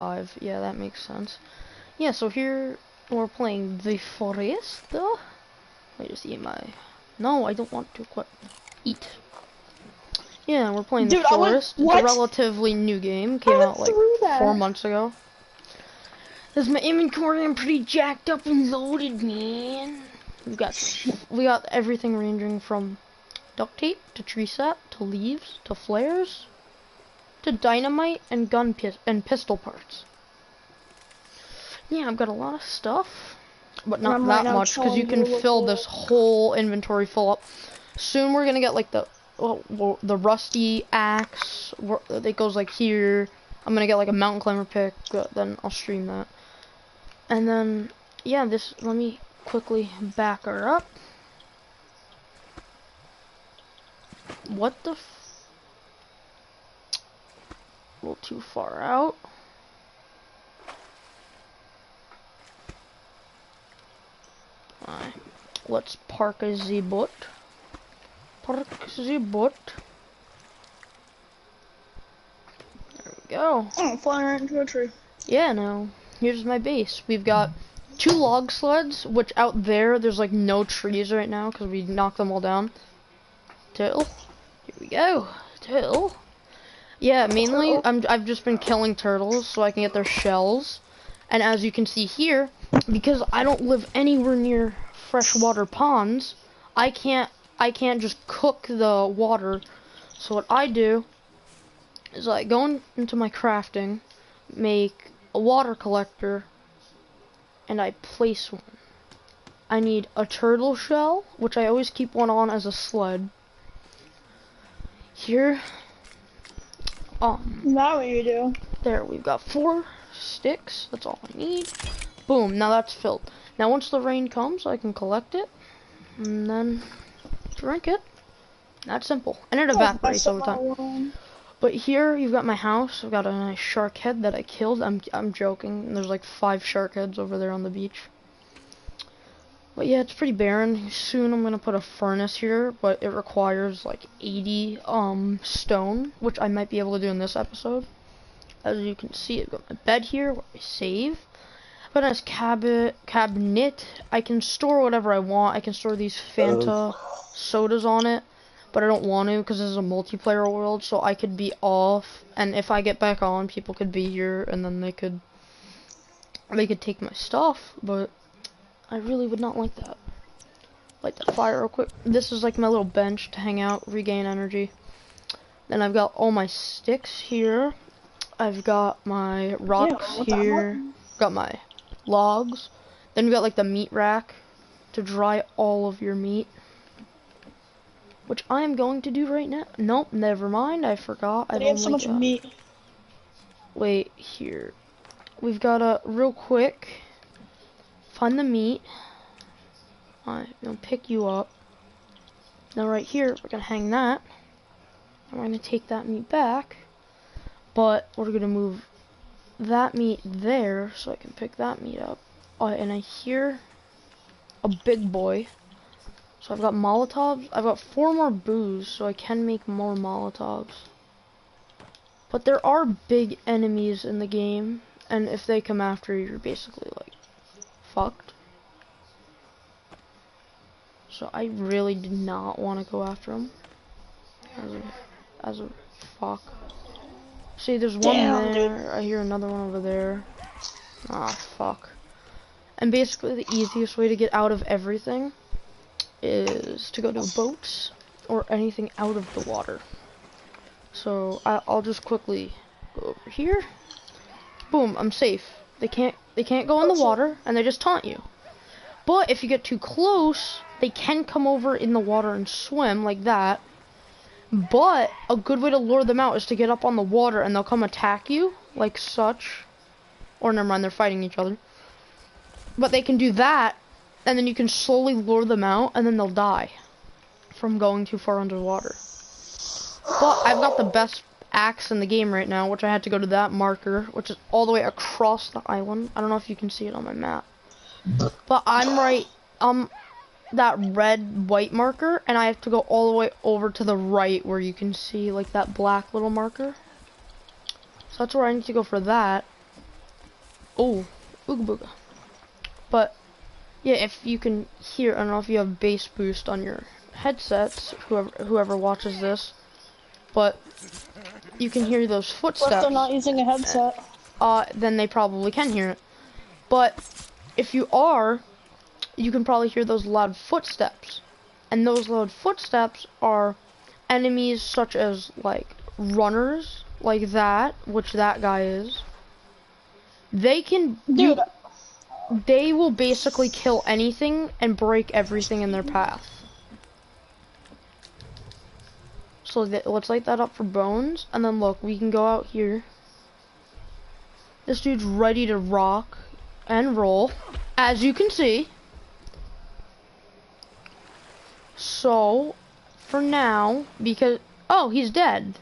5. Yeah, that makes sense. Yeah, so here we're playing the forest. Let me just eat my... No, I don't want to quit. Eat. Yeah, we're playing the Dude, forest. It's a what? relatively new game. I Came went out like through that. 4 months ago. This is my inventory. I'm pretty jacked up and loaded, man. We got everything ranging from duct tape to tree sap to leaves to flares to dynamite and and pistol parts. Yeah, I've got a lot of stuff, but not that much because you can fill this whole inventory full up. Soon we're gonna get like the rusty axe that goes like here. I'm gonna get like a mountain climber pick, then I'll stream that. And then yeah, let me quickly back her up. What the a little too far out. Let's park the boat. Park the boat. There we go. Oh, flying right into a tree. Yeah, no. Here's my base. We've got 2 log sleds, which out there's like no trees right now because we knocked them all down. Here we go. Yeah, mainly I've just been killing turtles so I can get their shells. And as you can see here, because I don't live anywhere near freshwater ponds, I can't just cook the water. So what I do is I go into my crafting, make a water collector, and I place one. I need a turtle shell, which I always keep one on as a sled. Here, now what you do? There, we've got 4 sticks. That's all I need. Boom, now that's filled. Now once the rain comes, I can collect it and then drink it. That's simple. And it evaporates over time. But here you've got my house. I've got a nice shark head that I killed. I'm joking. There's like 5 shark heads over there on the beach. But yeah, it's pretty barren. Soon I'm gonna put a furnace here, but it requires like 80 stone, which I might be able to do in this episode. As you can see, I've got my bed here where I save. I've got a nice cabinet. I can store whatever I want. I can store these Fanta sodas on it, but I don't want to because this is a multiplayer world, so I could be off, and if I get back on, people could be here, and then they could take my stuff, but I really would not like that. Light that fire real quick. This is like my little bench to hang out, regain energy. Then I've got all my sticks here. I've got my rocks here. Got my logs. Then we got like the meat rack to dry all of your meat, which I am going to do right now. Nope, never mind. I forgot. I have so much meat. Wait here. We've got to real quick find the meat. I'm gonna pick you up. Now right here, we're gonna hang that. And we're gonna take that meat back. But we're gonna move that meat there so I can pick that meat up. And I hear a big boy. So I've got Molotovs. I've got 4 more booze, so I can make more Molotovs. But there are big enemies in the game, and if they come after you, you're basically like fucked. So I really did not want to go after them. As a fuck. See, there's one there. Dude. I hear another one over there. Ah, fuck. And basically the easiest way to get out of everything is to go to boats or anything out of the water. So I'll just quickly go over here. Boom, I'm safe. They can't go in the water, and they just taunt you. But if you get too close, they can come over in the water and swim like that. But a good way to lure them out is to get up on the water and they'll come attack you, like such. Or never mind, they're fighting each other. But they can do that, and then you can slowly lure them out, and then they'll die from going too far underwater. But I've got the best axe in the game right now, which I had to go to that marker, which is all the way across the island. I don't know if you can see it on my map. But I'm right, that red-white marker, and I have to go all the way over to the right where you can see like that black little marker. So that's where I need to go for that. Oh, ooga booga. But yeah, if you can hear, I don't know if you have bass boost on your headsets, whoever watches this, but you can hear those But if they're footsteps. not using a headset. Then they probably can hear it. But if you are, you can probably hear those loud footsteps. And those loud footsteps are enemies such as like runners, like that, which that guy is. They can, Dude, they will basically kill anything and break everything in their path. So let's light that up for bones, and then look, we can go out here. This dude's ready to rock and roll, as you can see. So, for now, because, oh, he's dead.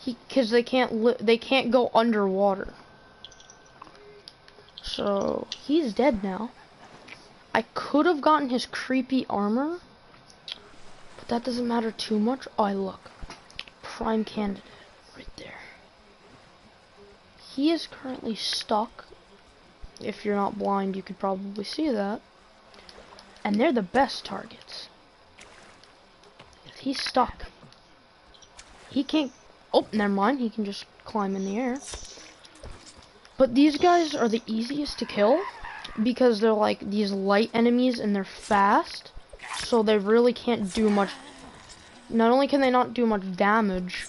Because they can't go underwater. So, he's dead now. I could have gotten his creepy armor, but that doesn't matter too much. Oh, look. Prime candidate right there. He is currently stuck. If you're not blind, you could probably see that. And they're the best targets. If he's stuck, he can't, oh, never mind, he can just climb in the air. But these guys are the easiest to kill because they're like these light enemies and they're fast, so they really can't do much. Not only can they not do much damage,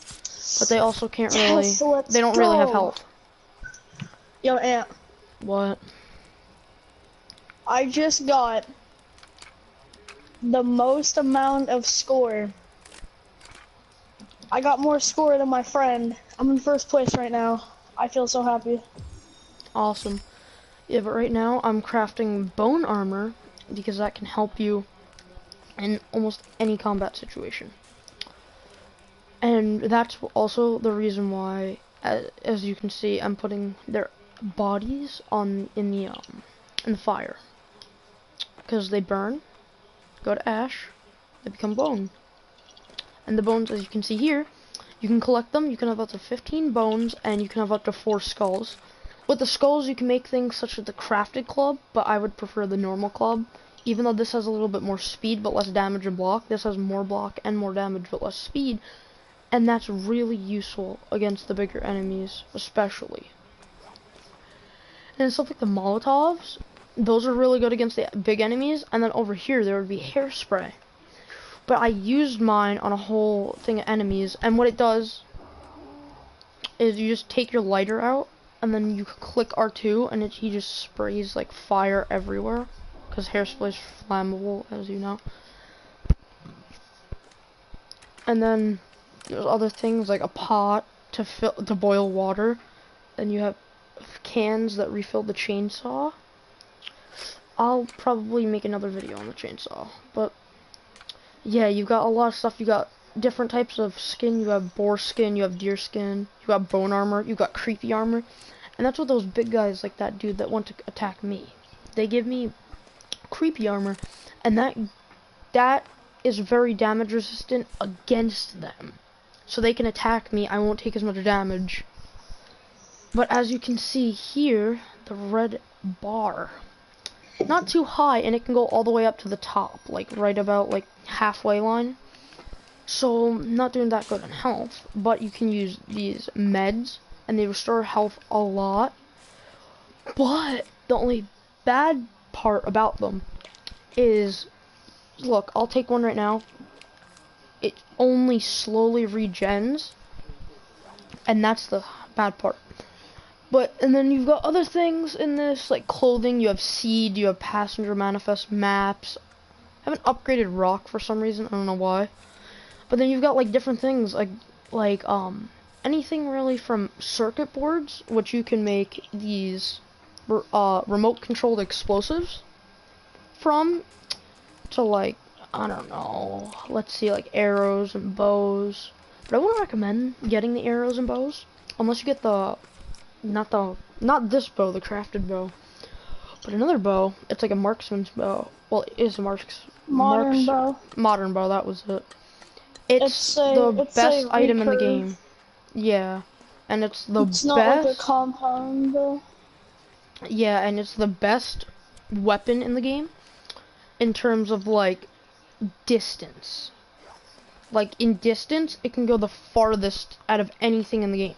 but they also can't really, they don't really have health. Yo, Ant. What? I just got the most amount of score. I got more score than my friend. I'm in first place right now. I feel so happy. Awesome. Yeah, but right now I'm crafting bone armor because that can help you in almost any combat situation. And that's also the reason why, as you can see, I'm putting their bodies in the fire, because they burn, go to ash, they become bone. And the bones, as you can see here, you can collect them. You can have up to 15 bones, and you can have up to 4 skulls. With the skulls, you can make things such as the crafted club, but I would prefer the normal club. Even though this has a little bit more speed but less damage and block, this has more block and more damage but less speed. And that's really useful against the bigger enemies, especially. And stuff like the Molotovs, those are really good against the big enemies. And then over here, there would be hairspray. But I used mine on a whole thing of enemies. And what it does is you just take your lighter out, and then you click R2, and he just sprays like fire everywhere. Because hairspray is flammable, as you know. And then there's other things like a pot to boil water. Then you have cans that refill the chainsaw. I'll probably make another video on the chainsaw. But yeah, you've got a lot of stuff. You got different types of skin. You have boar skin, you have deer skin, you got bone armor, you got creepy armor. And that's what those big guys like that dude that want to attack me. They give me creepy armor, and that is very damage resistant against them. So they can attack me, I won't take as much damage. But as you can see here, the red bar, not too high, and it can go all the way up to the top, like right about like halfway line. So not doing that good in health, but you can use these meds and they restore health a lot. But the only bad part about them is, look, I'll take one right now. It only slowly regens, and that's the bad part. But, and then you've got other things in this, like clothing. You have seed, you have passenger manifest maps. I haven't upgraded rock for some reason, I don't know why. But then you've got like different things, like anything really from circuit boards, which you can make these remote controlled explosives from, to like, I don't know, let's see, like arrows and bows. But I wouldn't recommend getting the arrows and bows unless you get not this bow, the crafted bow, but another bow. It's like a marksman's bow. Well, it is a modern bow, that was it. It's the best item in the game. Yeah, and it's the best. It's not like a compound bow. Yeah, and it's the best weapon in the game in terms of like distance. Like in distance, it can go the farthest out of anything in the game.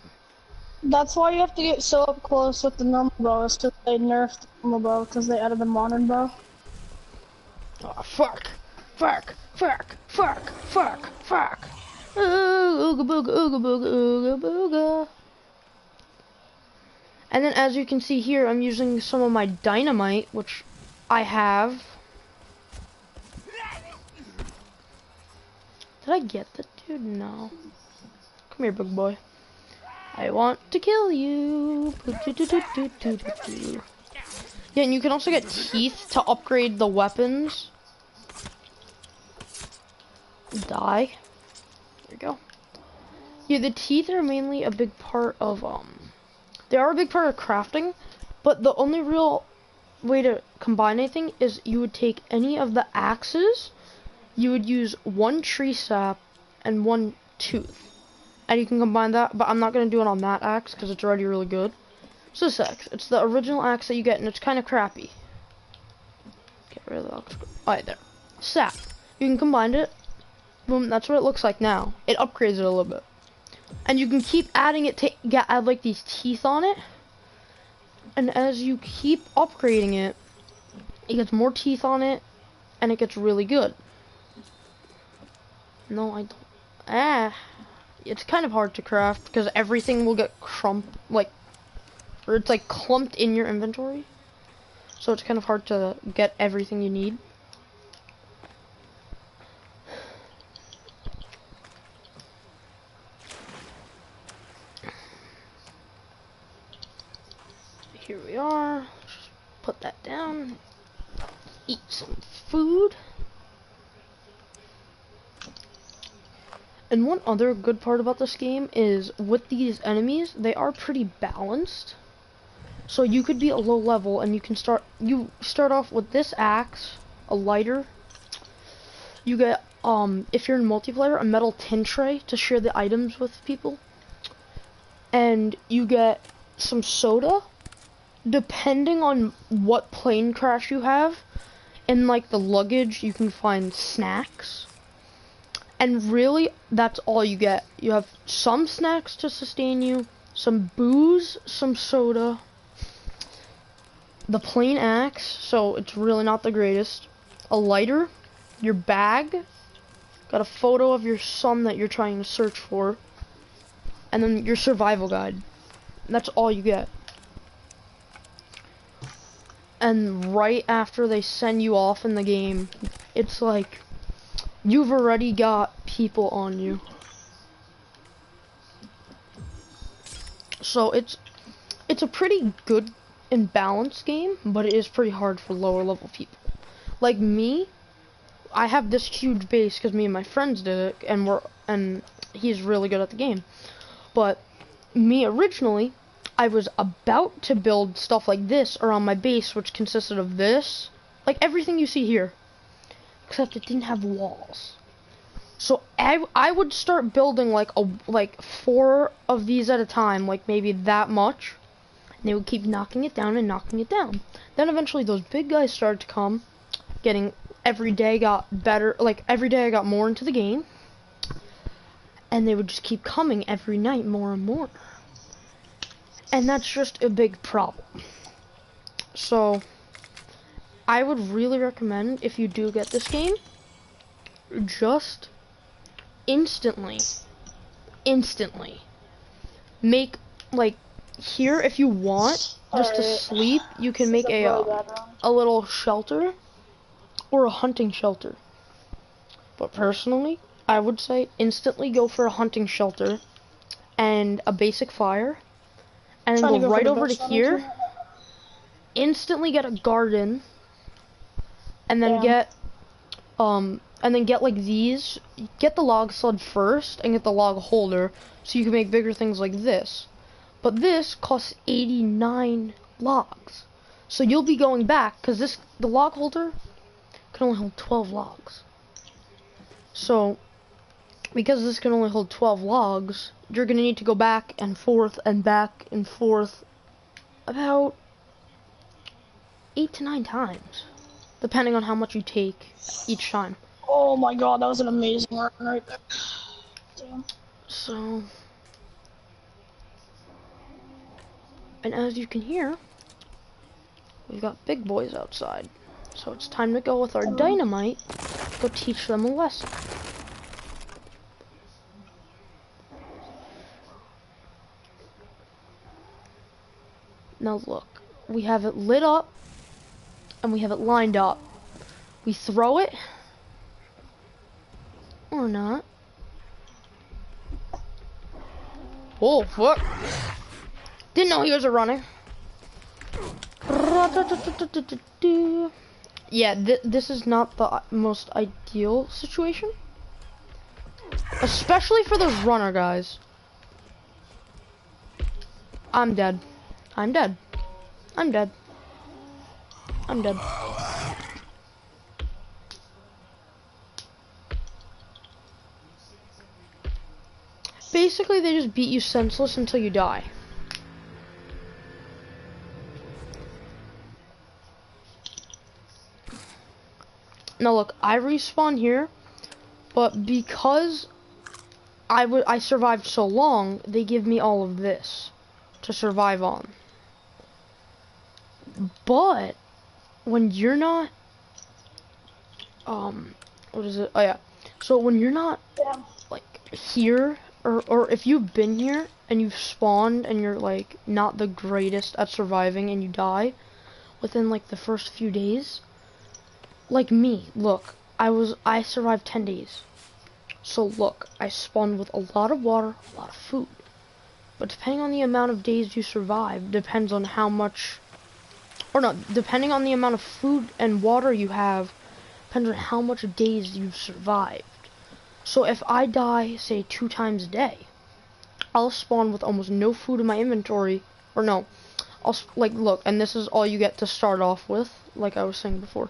That's why you have to get so up close with the normal bow, is because they nerfed the normal bow because they added the modern bow. Oh, fuck. Fuck. Fuck. Fuck. Fuck. Fuck. Ooga booga, ooga booga, ooga booga. And then as you can see here, I'm using some of my dynamite, which I have. Did I get the dude? No. Come here, big boy. I want to kill you. Yeah, and you can also get teeth to upgrade the weapons. Die. There you go. Yeah, the teeth are mainly a big part of, they are a big part of crafting, but the only real way to combine anything is you would take any of the axes, you would use one tree sap and one tooth. And you can combine that, but I'm not going to do it on that axe because it's already really good. So this axe, it's the original axe that you get, and it's kind of crappy. Get rid of the axe. Alright, there. Sap. You can combine it. Boom, that's what it looks like now. It upgrades it a little bit. And you can keep adding it to add like these teeth on it. And as you keep upgrading it, it gets more teeth on it, and it gets really good. No, I don't. It's kind of hard to craft because everything will get or it's like clumped in your inventory. So it's kind of hard to get everything you need. Here we are. Just put that down. Eat some food. And one other good part about this game is with these enemies, they are pretty balanced. So you could be a low level and you start off with this axe, a lighter. You get if you're in multiplayer, a metal tin tray to share the items with people. And you get some soda. Depending on what plane crash you have, in like the luggage you can find snacks. And really, that's all you get. You have some snacks to sustain you, some booze, some soda, the plain axe, so it's really not the greatest, a lighter, your bag, got a photo of your son that you're trying to search for, and then your survival guide. That's all you get. And right after they send you off in the game, it's like you've already got people on you. So it's a pretty good and balanced game, but it is pretty hard for lower level people. Like me, I have this huge base because me and my friends did it, and he's really good at the game. But me originally, I was about to build stuff like this around my base, which consisted of this, like everything you see here, except it didn't have walls. So I would start building like 4 of these at a time, like maybe that much, and they would keep knocking it down and knocking it down. Then eventually those big guys started to come, every day got better, like every day I got more into the game, and they would just keep coming every night more and more. And that's just a big problem. So I would really recommend, if you do get this game, just instantly make, like, here, if you want just to sleep, you can make a little shelter or a hunting shelter. But personally, I would say instantly go for a hunting shelter and a basic fire, and then go right over to here, instantly get a garden, and then get like these. Get the log sled first and get the log holder so you can make bigger things like this. But this costs 89 logs. So you'll be going back, because the log holder can only hold 12 logs. So because this can only hold 12 logs, you're going to need to go back and forth about 8 to 9 times, depending on how much you take each time. Oh my god, that was an amazing run right there. Damn. So, and as you can hear, we've got big boys outside. So it's time to go with our dynamite, go teach them a lesson. Now look, we have it lit up, and we have it lined up. We throw it, or not. Oh, fuck. Didn't know he was a runner. Yeah, this is not the most ideal situation. Especially for those runner guys. I'm dead. I'm dead. I'm dead. I'm dead. Basically, they just beat you senseless until you die. Now look, I respawn here, but because I survived so long, they give me all of this to survive on. But when you're not, what is it? Oh yeah. So when you're not like here, or if you've been here and you've spawned and you're like not the greatest at surviving and you die within like the first few days, like me, look, I survived 10 days. So look, I spawned with a lot of water, a lot of food. But depending on the amount of days you survive, depends on how much, or no, depending on the amount of food and water you have, depends on how much days you've survived. So if I die, say 2 times a day, I'll spawn with almost no food in my inventory, or no, like look, and this is all you get to start off with, like I was saying before.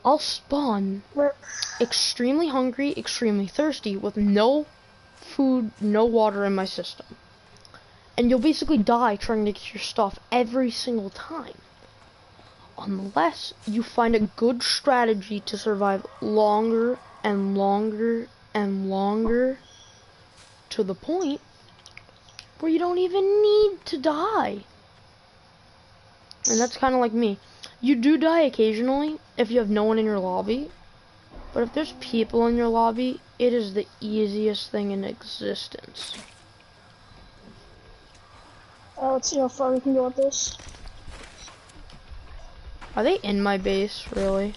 I'll spawn extremely hungry, extremely thirsty, with no food, no water in my system. And you'll basically die trying to get your stuff every single time. Unless you find a good strategy to survive longer and longer and longer, to the point where you don't even need to die. And that's kind of like me. You do die occasionally if you have no one in your lobby, but if there's people in your lobby, it is the easiest thing in existence. Let's see how far we can go with this. Are they in my base, really?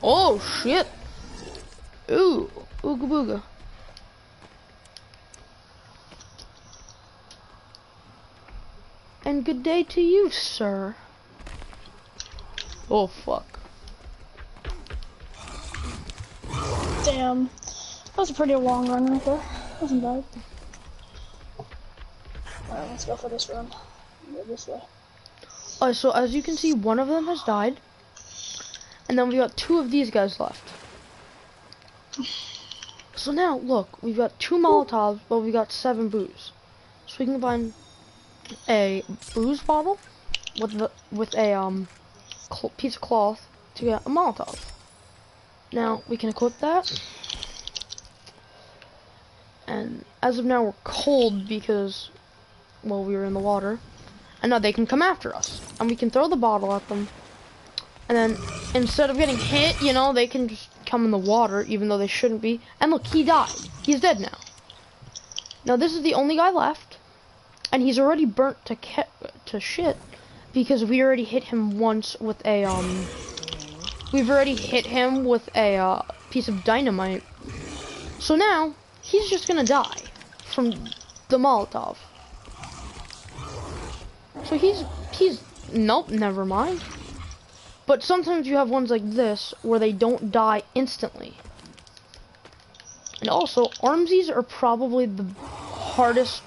Oh shit! Ooh, ooga booga. And good day to you, sir. Oh fuck. Damn. That was a pretty long run right there. Wasn't bad. Alright, let's go for this run. Go this way. Alright, so as you can see, one of them has died. And then we got 2 of these guys left. So now, look, we've got 2 Molotovs, but we got 7 booze. So we can find a booze bottle with a piece of cloth to get a Molotov. Now we can equip that, and as of now we're cold because, well, we were in the water, and now they can come after us, and we can throw the bottle at them, and then instead of getting hit, you know, they can just come in the water even though they shouldn't be. And look, he died. He's dead now. Now this is the only guy left. And he's already burnt to shit because we already hit him once with a we've already hit him with a piece of dynamite. So now he's just gonna die from the Molotov. So he's nope, never mind. But sometimes you have ones like this where they don't die instantly. And also, armsies are probably the hardest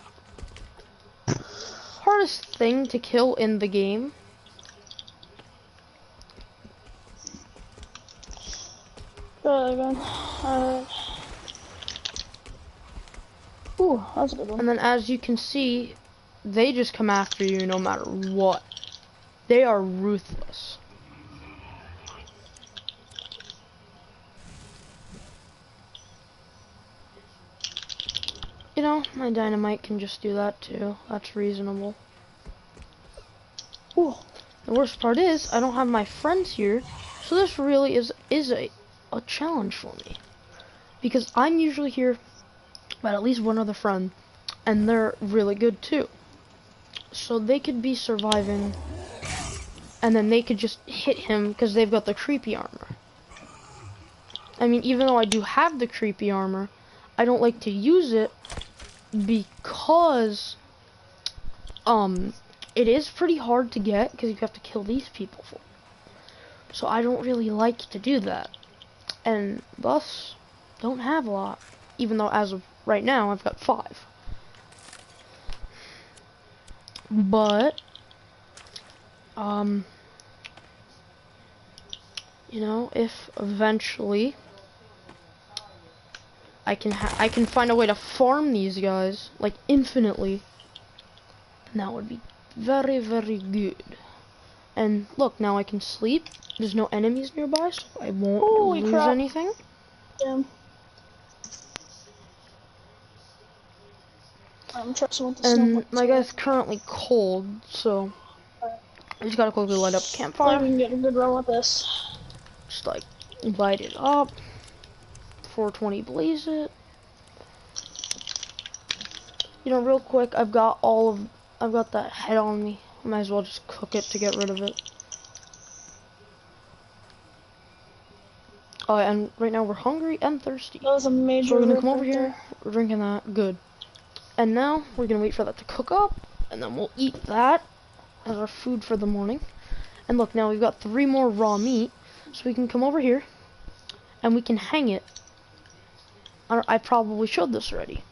thing to kill in the game. Alright. Ooh, that's a good one. And then as you can see, they just come after you no matter what. They are ruthless. You know, my dynamite can just do that too. That's reasonable. Ooh. The worst part is, I don't have my friends here, so this really is a challenge for me. Because I'm usually here with at least one other friend, and they're really good too. So they could be surviving, and then they could just hit him because they've got the creepy armor. I mean, even though I do have the creepy armor, I don't like to use it because it is pretty hard to get because you have to kill these people for it. So I don't really like to do that, and thus don't have a lot, even though as of right now I've got 5. But you know, if eventually I can find a way to farm these guys like infinitely, then that would be very, very good. And look, now I can sleep. There's no enemies nearby, so I won't lose anything. Yeah. I'm trusting with the And my guy's currently cold, so I just gotta quickly light up a campfire. We can get a good run with this. Just like light it up. 420 blaze it. You know, real quick, I've got that head on me. I might as well just cook it to get rid of it. Oh, and right now we're hungry and thirsty. That was a major. So we're gonna come over here. We're drinking that. Good. And now we're gonna wait for that to cook up, and then we'll eat that as our food for the morning. And look, now we've got 3 more raw meat, so we can come over here and we can hang it. I probably showed this already.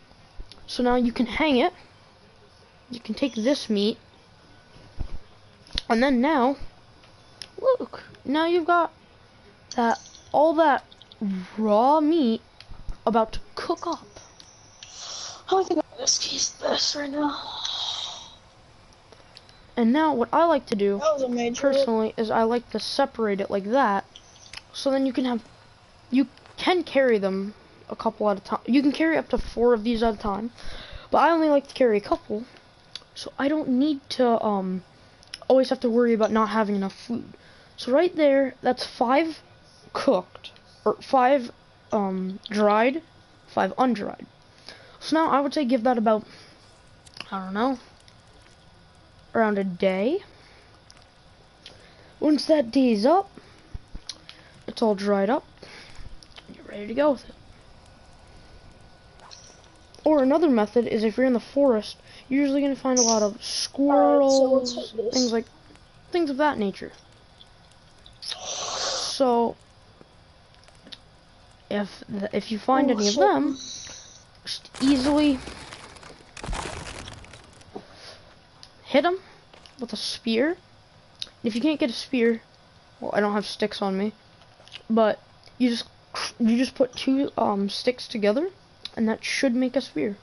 So now you can hang it. You can take this meat, and then now, look, now you've got all that raw meat about to cook up. I think I'm gonna squeeze this right now. And now what I like to do personally is I like to separate it like that, so then you can carry them a couple at a time. You can carry up to 4 of these at a time, but I only like to carry a couple, so I don't need to always have to worry about not having enough food. So right there, that's 5 cooked, or 5 dried, 5 undried. So now I would say give that about, I don't know, around a day. Once that day's up, it's all dried up, and you're ready to go with it. Or another method is if you're in the forest, you're usually going to find a lot of squirrels, things of that nature. So if you find any of them, just easily hit them with a spear. If you can't get a spear, well, I don't have sticks on me, but you just put 2 sticks together, and that should make a spear.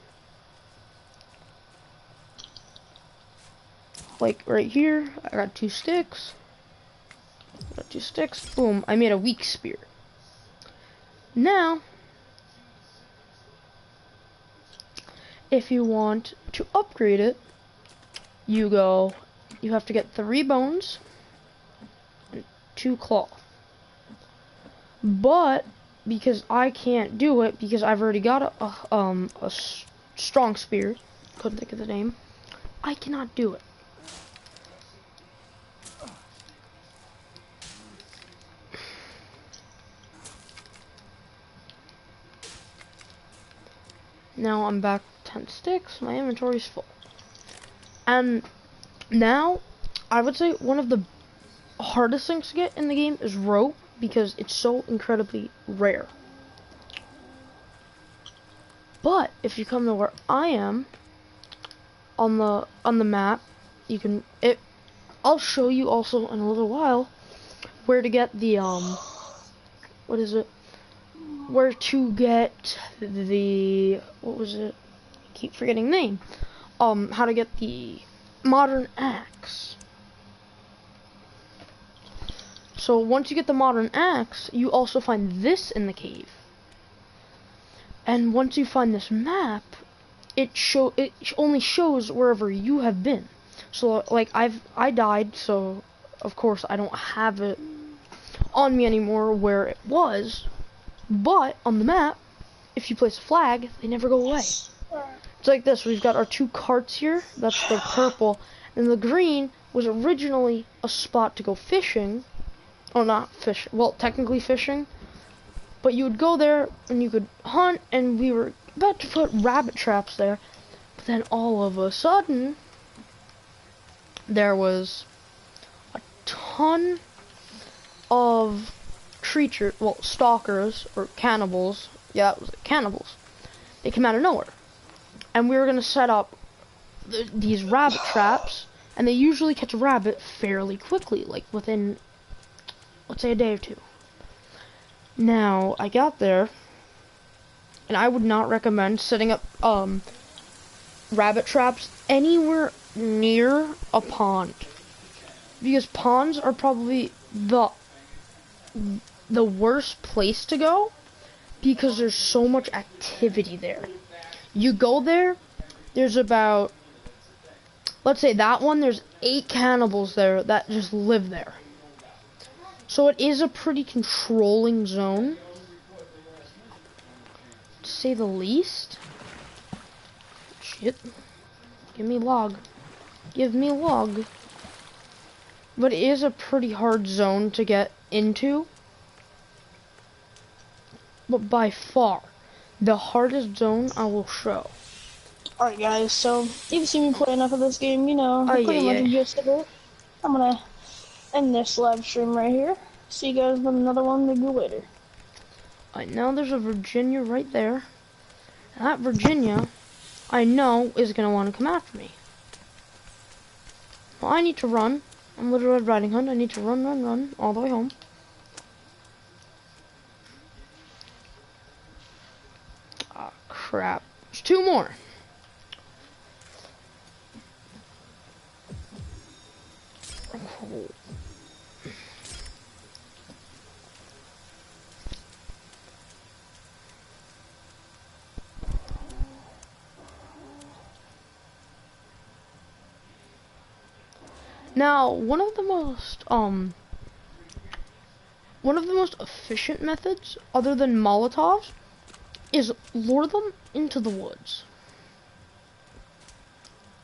Like right here, I got 2 sticks. Boom, I made a weak spear. Now, if you want to upgrade it, you have to get 3 bones and 2 cloth. But because I can't do it because I've already got a strong spear, couldn't think of the name, I cannot do it. Now I'm back 10 sticks, my inventory's full. And now, I would say one of the hardest things to get in the game is rope, because it's so incredibly rare. But if you come to where I am on the map, you can I'll show you also in a little while where to get the where to get the, what was it? I keep forgetting the name. how to get the modern axe. So once you get the modern axe, you also find this in the cave. And once you find this map, it only shows wherever you have been. So like I died, so of course I don't have it on me anymore where it was. But on the map, if you place a flag, they never go away. It's like this. We've got our 2 carts here. That's the purple, and the green was originally a spot to go fishing. Oh, not fishing. Well, technically fishing. But you would go there and you could hunt, and we were about to put rabbit traps there. But then all of a sudden, there was a ton of creatures, well, stalkers or cannibals. Yeah, that was it, cannibals. They came out of nowhere. And we were going to set up these rabbit traps, and they usually catch a rabbit fairly quickly, like within, let's say, a day or 2. Now, I got there, and I would not recommend setting up rabbit traps anywhere near a pond, because ponds are probably the worst place to go, because there's so much activity there. You go there, there's about, let's say that one, there's 8 cannibals there that just live there. So it is a pretty controlling zone, to say the least. Shit. Give me log. Give me log. But it is a pretty hard zone to get into. But by far, the hardest zone I will show. Alright guys, so you've seen me play enough of this game, you know, pretty much the gist of it. I'm gonna end this live stream right here. See you guys with another one maybe later. Alright, now there's a Virginia right there. And that Virginia, I know, is gonna want to come after me. Well, I need to run. I'm Little Red Riding Hood. I need to run all the way home. Ah, crap. There's 2 more. Oh. Now, one of the most efficient methods, other than Molotovs, is lure them into the woods.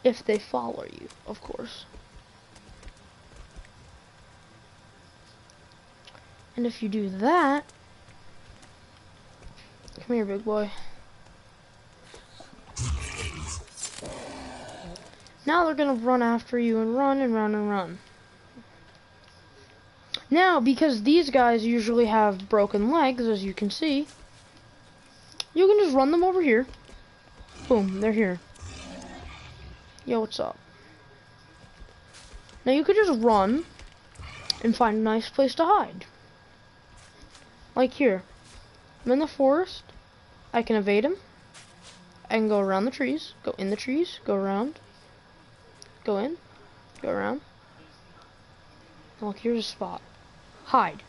If they follow you, of course. And if you do that, come here, big boy. Now they're gonna run after you and run and run and run. Now, because these guys usually have broken legs, as you can see, you can just run them over here. Boom, they're here. Yo, what's up? Now you could just run and find a nice place to hide. Like here. I'm in the forest. I can evade him. I can go around the trees, go in the trees, go around. Go in, go around. Look, here's a spot. Hide.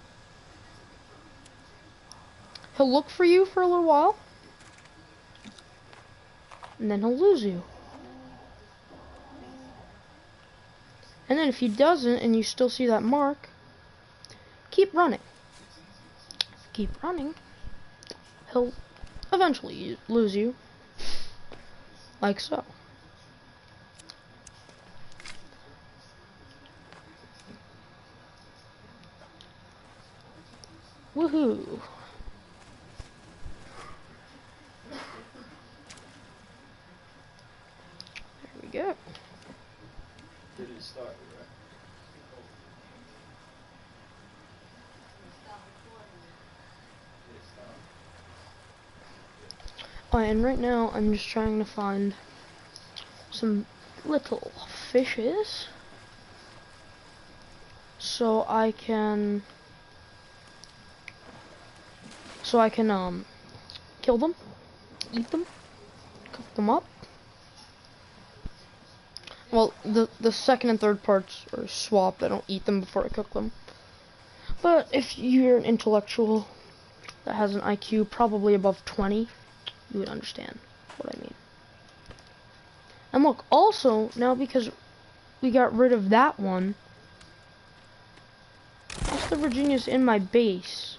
He'll look for you for a little while, and then he'll lose you. And then if he doesn't, and you still see that mark, keep running. Keep running. He'll eventually lose you, like so. Woohoo! There we go. Did it start, right? Oh, and right now I'm just trying to find some little fishes so I can kill them, eat them, cook them up. Well, the second and third parts are swapped. I don't eat them before I cook them. But if you're an intellectual that has an IQ probably above 20, you would understand what I mean. And look, also, now because we got rid of that one, most of Virginia's in my base.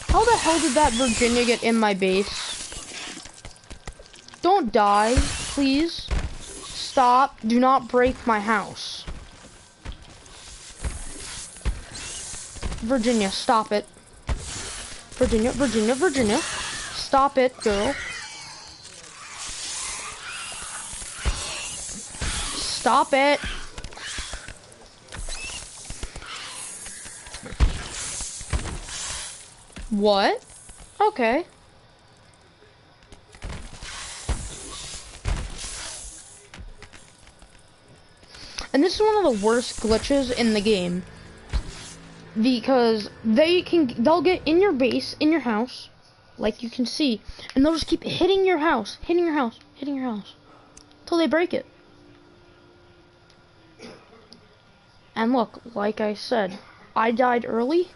How the hell did that Virginia get in my base? Don't die, please. Stop. Do not break my house. Virginia, stop it. Virginia, Virginia, Virginia. Stop it, girl. Stop it. What? Okay. And this is one of the worst glitches in the game. Because they'll get in your base, in your house, like you can see, and they'll just keep hitting your house, hitting your house, hitting your house, until they break it. And look, like I said, I died early.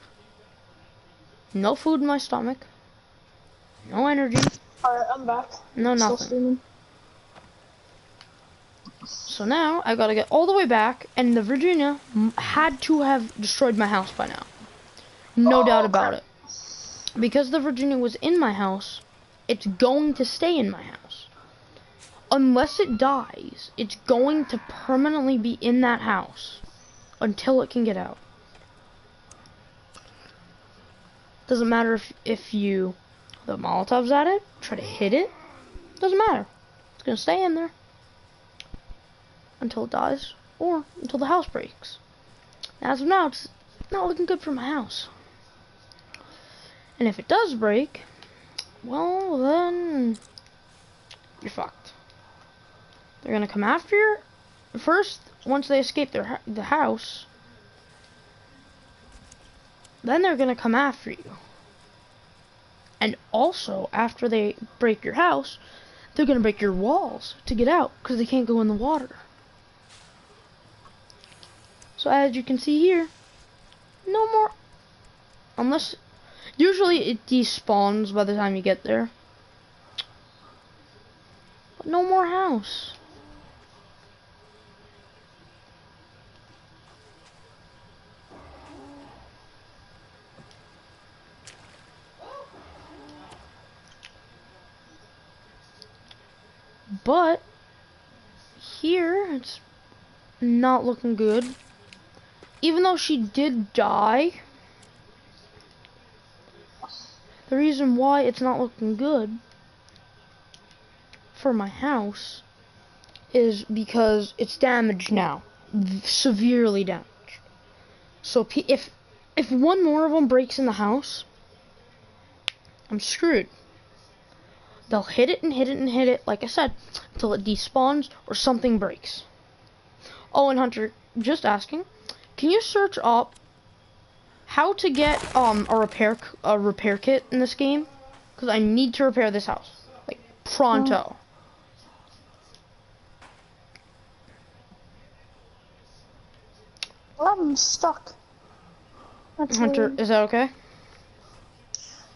No food in my stomach. No energy. Alright, I'm back. No nothing. So now I gotta get all the way back, and the Virginia had to have destroyed my house by now. No doubt about it. Because the Virginia was in my house, it's going to stay in my house. Unless it dies, it's going to permanently be in that house until it can get out. Doesn't matter if you the Molotovs at it, try to hit it, doesn't matter. It's gonna stay in there until it dies, or until the house breaks. As of now, it's not looking good for my house. And if it does break, well then, you're fucked. They're gonna come after you. First, once they escape the house, then they're gonna come after you. And also, after they break your house, they're gonna break your walls to get out, because they can't go in the water. So as you can see here, no more, unless, usually it despawns by the time you get there. But no more house. But here, it's not looking good. Even though she did die, the reason why it's not looking good for my house is because it's damaged now, severely damaged. So if one more of them breaks in the house, I'm screwed. They'll hit it and hit it and hit it, like I said, until it despawns or something breaks. Oh, and Hunter, just asking, can you search up how to get a repair kit in this game? Because I need to repair this house, like pronto. I'm stuck. That's Hunter, weird. is that okay?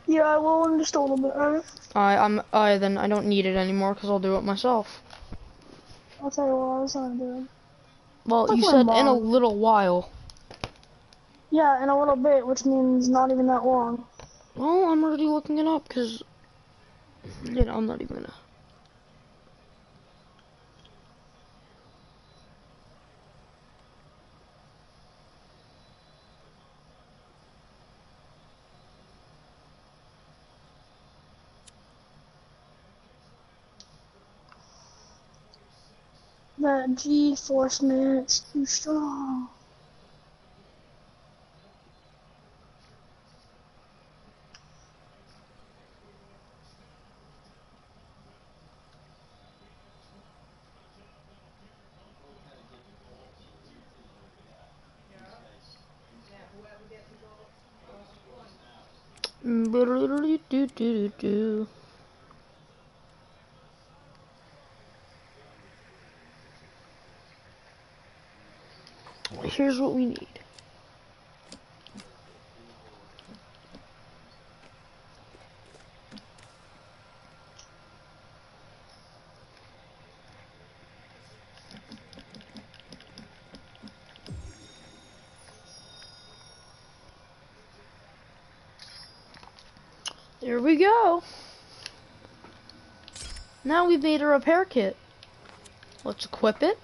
Yeah, I will in just a little bit, alright? Then I don't need it anymore because I'll do it myself. I'll tell you what I was gonna do. Well, you said in a little while. Yeah, in a little bit, which means not even that long. Well, I'm already looking it up because, you know, I'm not even gonna. That G-force, man, it's too strong. here's what we need. There we go. Now we've made a repair kit. Let's equip it.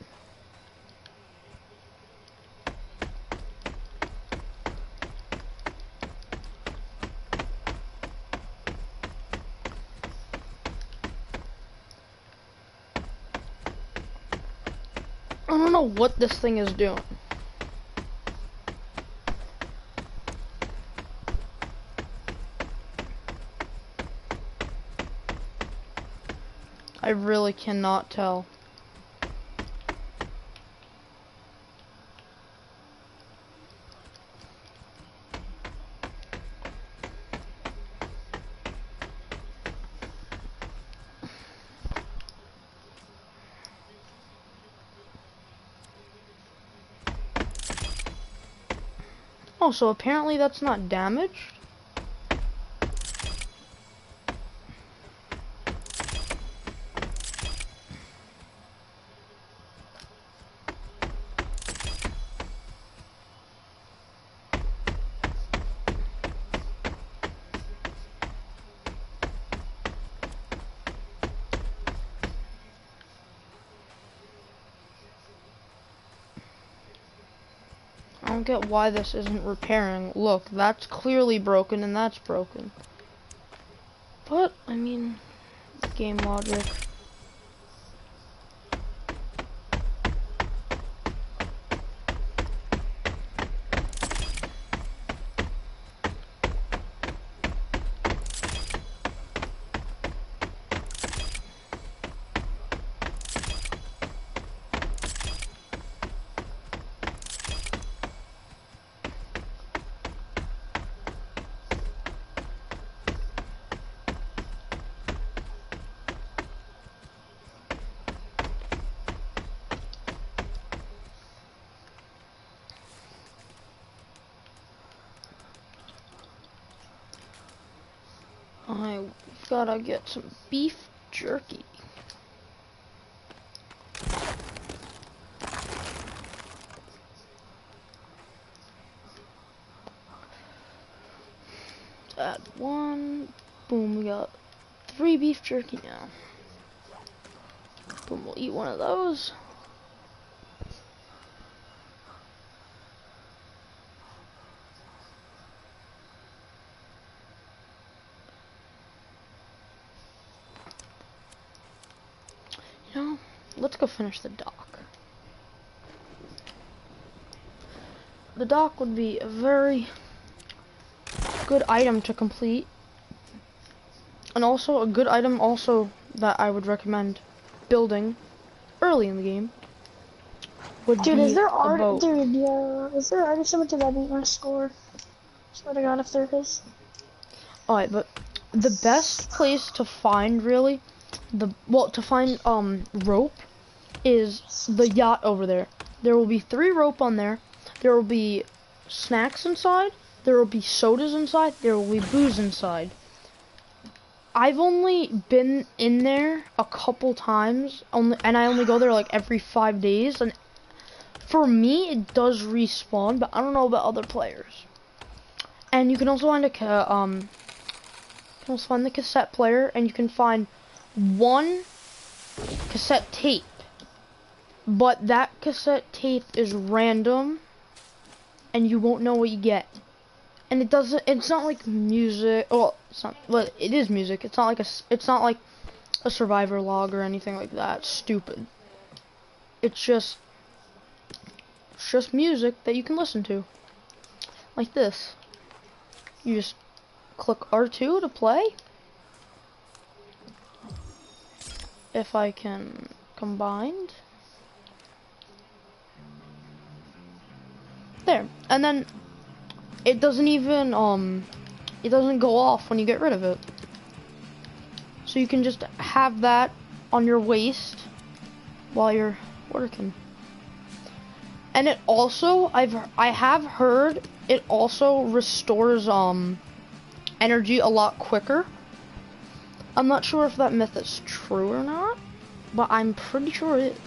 I don't know what this thing is doing. I really cannot tell. Oh, so apparently that's not damaged. I don't get why this isn't repairing. Look, that's clearly broken and that's broken. But, I mean, game logic. I gotta get some beef jerky. Add one. Boom, we got 3 beef jerky now. Boom, we'll eat one of those. Let's go finish the dock. The dock would be a very good item to complete. And also a good item also that I would recommend building early in the game. Dude, is there art? Dude, yeah. Is there art somewhere to that beat my score? Swear to God, if there is. Alright, but the best place to find really to find rope is the yacht over there. There will be 3 rope on there. There will be snacks inside. There will be sodas inside. There will be booze inside. I've only been in there a couple times, and I only go there like every 5 days. And for me, it does respawn, but I don't know about other players. And you can also find the cassette player, and you can find 1 cassette tape. But that cassette tape is random, and you won't know what you get. And it's not like music. Well, it's not. Well, it is music. It's not like a survivor log or anything like that. Stupid. It's just music that you can listen to, like this. You just click R2 to play. If I can combine. There, and then it doesn't even it doesn't go off when you get rid of it. So you can just have that on your waist while you're working. And it also, I have heard it also restores energy a lot quicker. I'm not sure if that myth is true or not, but I'm pretty sure it is.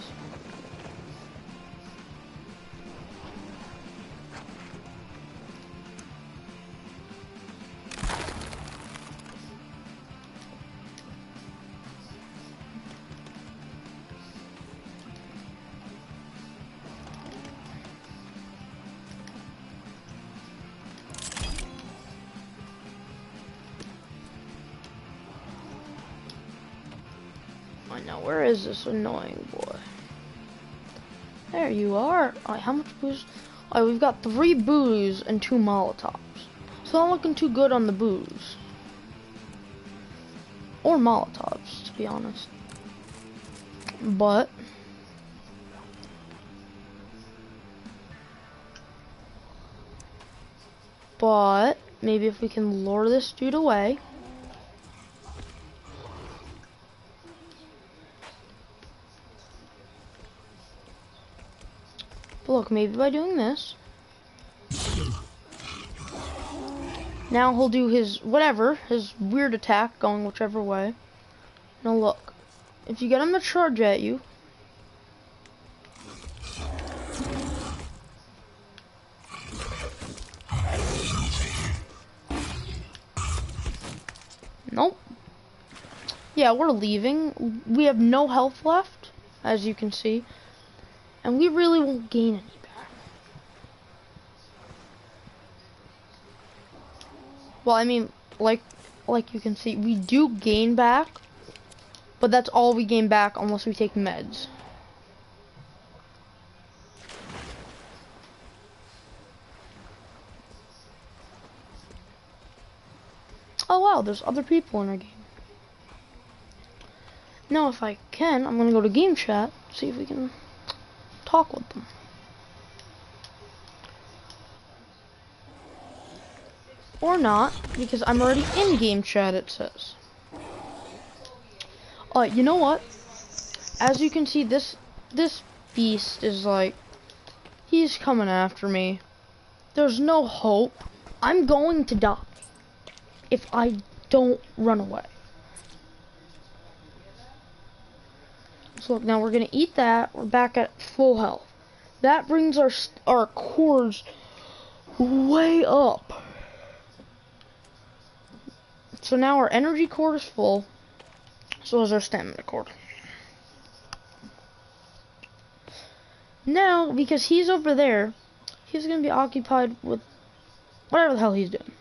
Now, where is this annoying boy? There you are. Alright, how much booze? Alright, we've got 3 booze and 2 Molotovs. So not looking too good on the booze. Or Molotovs, to be honest. But maybe if we can lure this dude away. But look, maybe by doing this, now he'll do his whatever, his weird attack going whichever way. Now look, if you get him to charge at you, nope. Yeah, we're leaving. We have no health left, as you can see. And we really won't gain any back. Well, I mean, like you can see, we do gain back, but that's all we gain back unless we take meds. Oh wow, there's other people in our game. Now if I can, I'm gonna go to game chat, see if we can talk with them. Or not, because I'm already in game chat, it says. You know what? As you can see, this beast is like, he's coming after me. There's no hope. I'm going to die if I don't run away. So look, now we're gonna eat that. We're back at full health. That brings our cores way up. So now our energy core is full. So is our stamina core. Now, because he's over there, he's gonna be occupied with whatever the hell he's doing.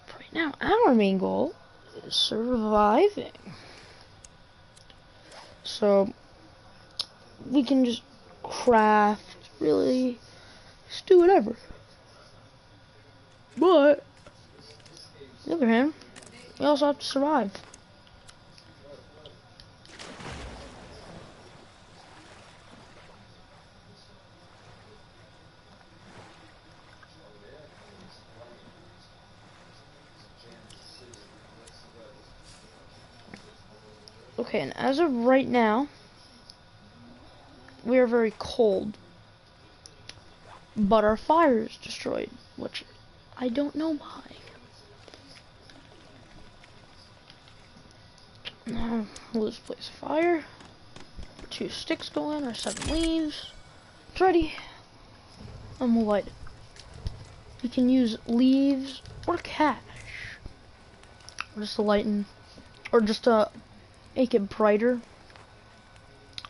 But right now, our main goal is surviving. So we can just craft, really, just do whatever. But on the other hand, we also have to survive. Okay, and as of right now, we are very cold. But our fire is destroyed, which I don't know why. Now, we'll just place a fire. 2 sticks go in, or 7 leaves. It's ready. And we'll light it. We can use leaves or cash. Or just to lighten, or just to make it brighter.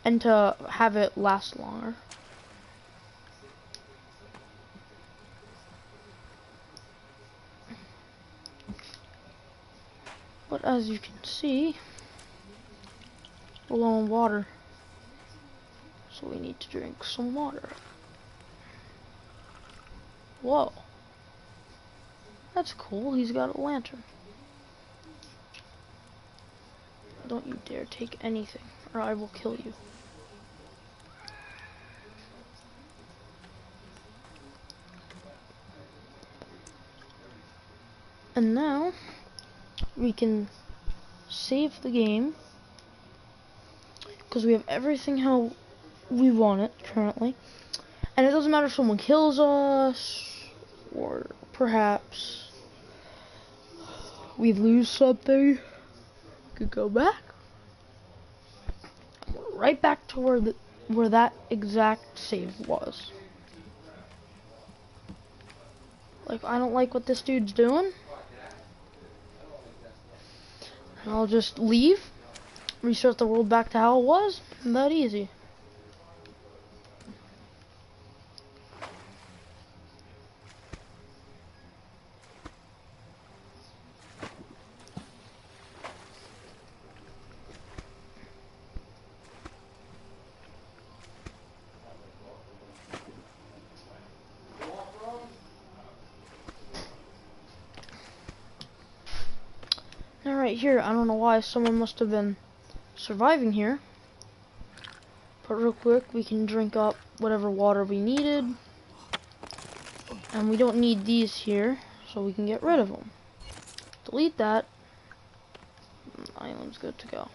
And to have it last longer. But as you can see, we're low on water. So we need to drink some water. Whoa. That's cool, he's got a lantern. Don't you dare take anything, or I will kill you. And now, we can save the game, because we have everything how we want it currently. And it doesn't matter if someone kills us, or perhaps we lose something. We could go back. We're right back to where that exact save was. Like, I don't like what this dude's doing. I'll just leave, restart the world back to how it was. That easy. Right here, I don't know why someone must have been surviving here. But real quick, we can drink up whatever water we needed. And we don't need these here, so we can get rid of them. Delete that. Island's good to go.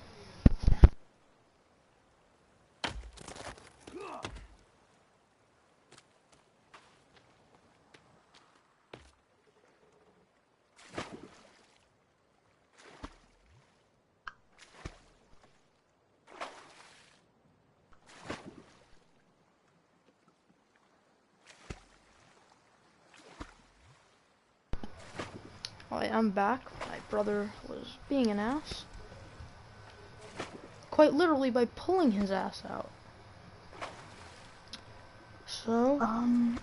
Alright, I'm back. My brother was being an ass. Quite literally by pulling his ass out. So, I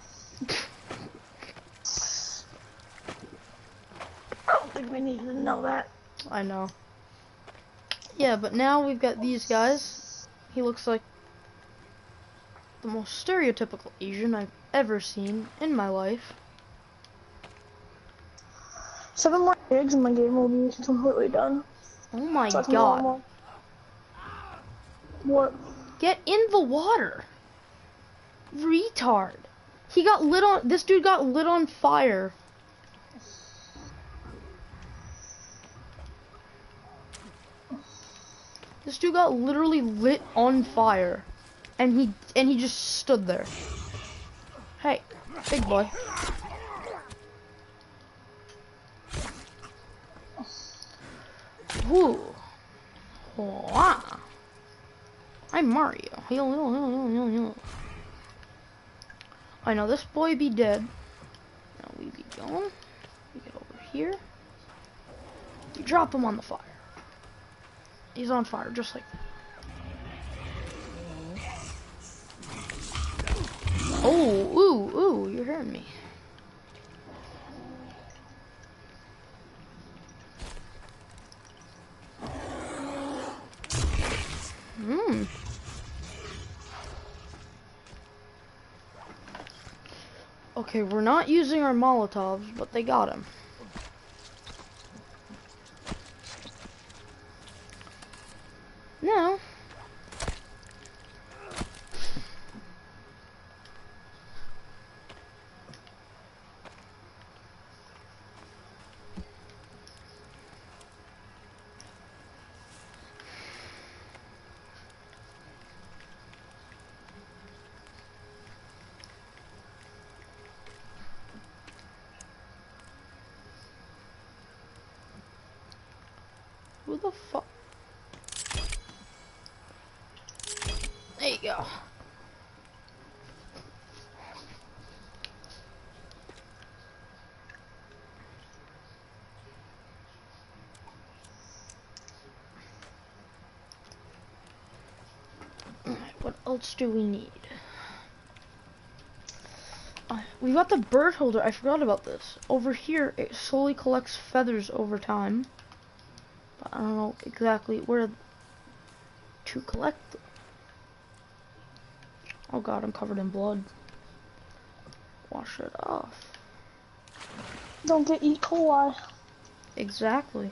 don't think we need to know that. I know. Yeah, but now we've got these guys. He looks like the most stereotypical Asian I've ever seen in my life. 7 more eggs and my game will be completely done. Oh my So that's god. normal. What? Get in the water. Retard. He got lit on, this dude got lit on fire. This dude got literally lit on fire. And he just stood there. Hey, big boy. Woo. Wow. I'm Mario. I know this boy be dead. Now we be going. We get over here. You drop him on the fire. He's on fire just like that. Oh, ooh, you're hurting me. Okay, we're not using our Molotovs, but they got him. No. Who the fuck? There you go. Alright, what else do we need? We got the bird holder. I forgot about this. Over here, it slowly collects feathers over time. But I don't know exactly where to collect them. Oh god, I'm covered in blood. Wash it off. Don't get E. coli. Exactly.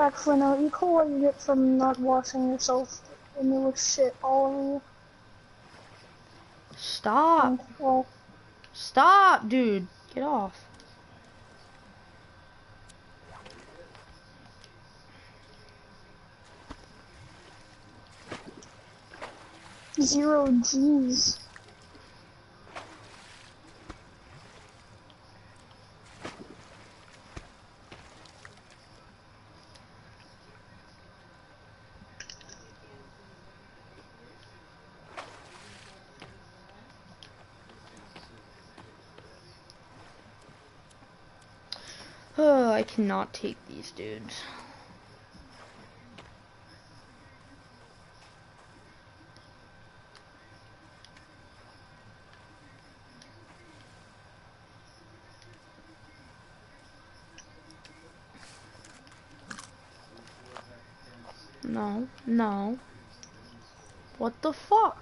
Actually, no, E. coli you get from not washing yourself and you look shit all over you. Stop. Well, Stop, dude. Get off. 0 G's. Oh, I cannot take these dudes. No, no. What the fuck?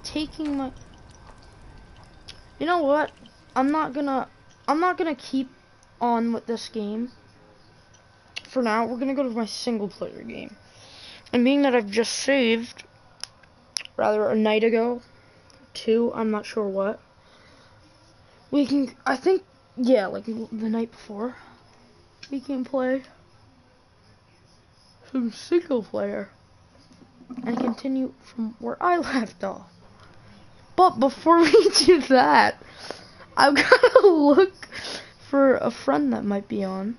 Taking my... You know what? I'm not gonna keep on with this game. For now, we're gonna go to my single player game. And being that I've just saved, rather a night ago, 2, I'm not sure what. We can, I think, yeah, like the night before, we can play some single player and continue from where I left off. But before we do that, I've got to look for a friend that might be on.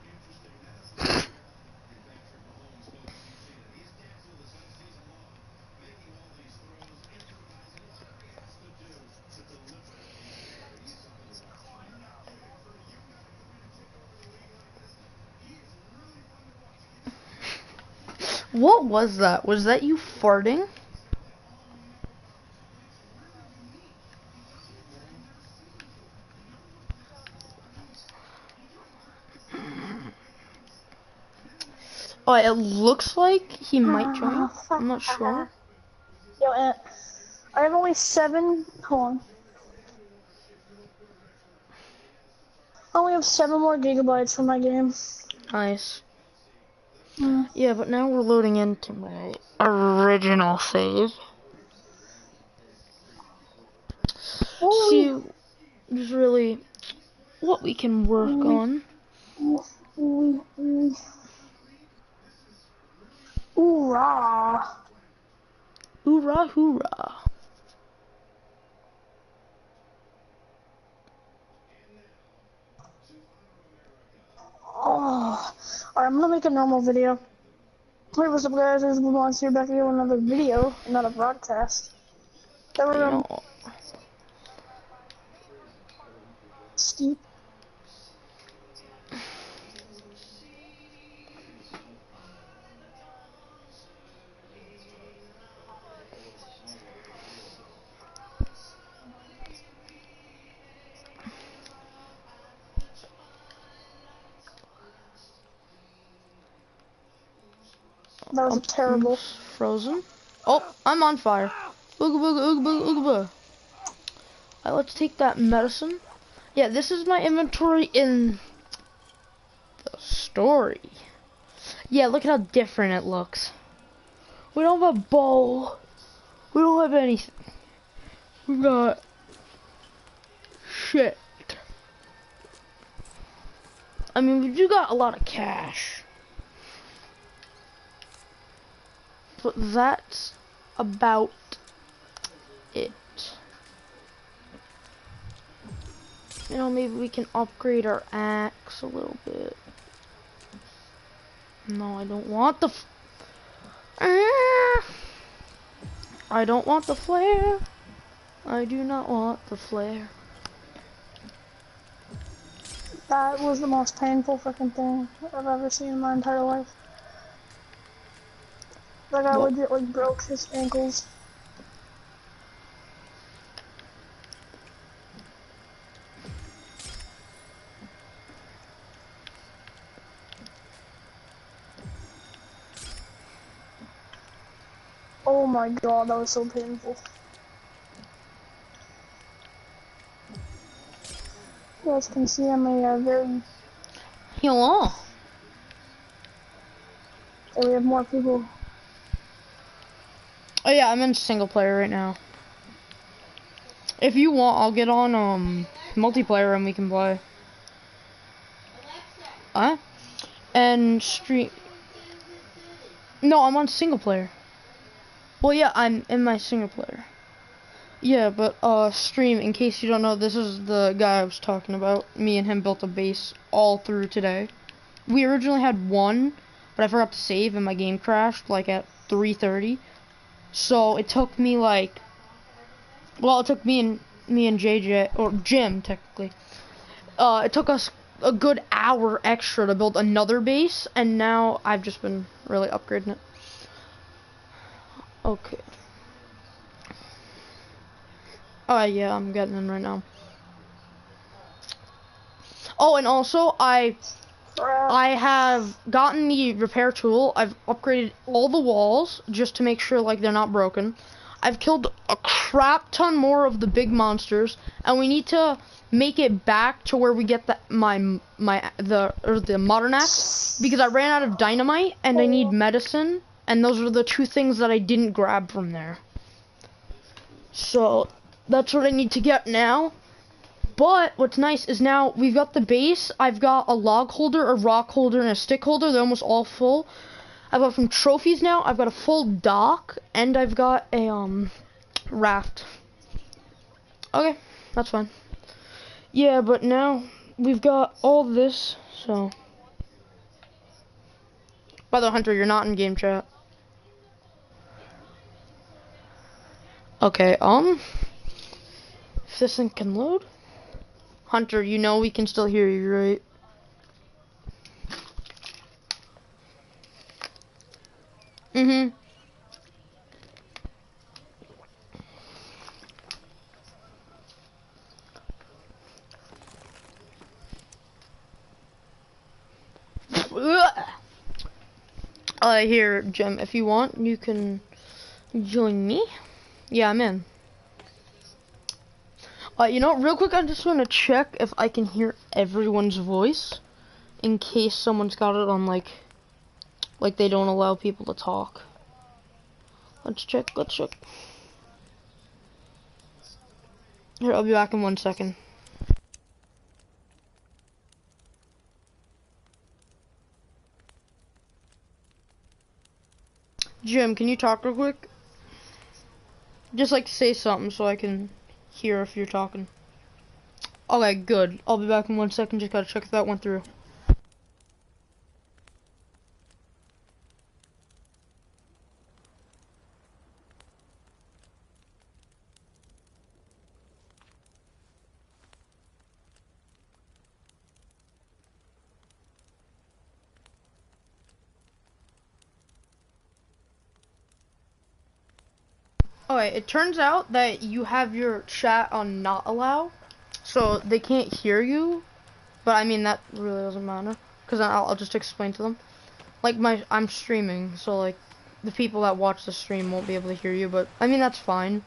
What was that? Was that you farting? Oh, it looks like he might join. I'm not sure. Yo, I have only 7. Hold on. I only have 7 more gigabytes for my game. Nice. Yeah, but now we're loading into my original save. See, just really what we can work on. Hoorah! Hoorah, hoorah. Oh, alright, I'm gonna make a normal video. Hey, what's up, guys? It's Monster back here with another video, not a broadcast. That we're Steve. That was terrible. Frozen. Oh, I'm on fire. Ooga booga, ooga booga, ooga booga. Alright, let's take that medicine. Yeah, this is my inventory in the story. Yeah, look at how different it looks. We don't have a bow. We don't have anything. We got shit. I mean, we do got a lot of cash. But that's about it. You know, maybe we can upgrade our axe a little bit. No, I don't want the... I don't want the flare. I do not want the flare. That was the most painful fucking thing I've ever seen in my entire life. Like, I legit, like, broke his ankles. Oh my god, that was so painful. You guys can see I'm a very... Hello. Oh, we have more people. Oh yeah, I'm in single player right now. If you want, I'll get on multiplayer and we can play. And stream. No, I'm on single player. Well, yeah, I'm in my single player. Yeah, but stream, in case you don't know, this is the guy I was talking about. Me and him built a base all through today. We originally had one, but I forgot to save and my game crashed like at 3:30. So it took me like, well, it took me and JJ, or Jim technically. It took us a good hour extra to build another base, and now I've just been really upgrading it. Okay. Oh yeah, I'm getting in right now. Oh, and also I have gotten the repair tool. I've upgraded all the walls just to make sure like they're not broken. I've killed a crap ton more of the big monsters, and we need to make it back to where we get the modern axe, because I ran out of dynamite and I need medicine, and those are the two things that I didn't grab from there. So that's what I need to get now. But what's nice is now we've got the base. I've got a log holder, a rock holder, and a stick holder. They're almost all full. I've got some trophies now. I've got a full dock, and I've got a raft. Okay, that's fine. Yeah, but now we've got all this. So, by the way, Hunter, you're not in game chat. Okay, if this thing can load. Hunter, you know we can still hear you, right? Mm-hmm. Here, Jim, if you want, you can join me. Yeah, I'm in. You know, real quick, I just want to check if I can hear everyone's voice, in case someone's got it on, like they don't allow people to talk. Let's check, Here, I'll be back in 1 second. Jim, can you talk real quick? Just like say something so I can hear if you're talking. Okay, good. I'll be back in 1 second. Just gotta check if that went through. Okay, it turns out that you have your chat on not allow, so they can't hear you. But I mean, that really doesn't matter, because I'll just explain to them. Like, I'm streaming, so like the people that watch the stream won't be able to hear you, but I mean, that's fine.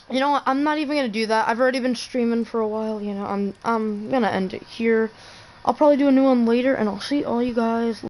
You know what, I'm not even gonna do that. I've already been streaming for a while, you know. I'm gonna end it here. I'll probably do a new one later, and I'll see all you guys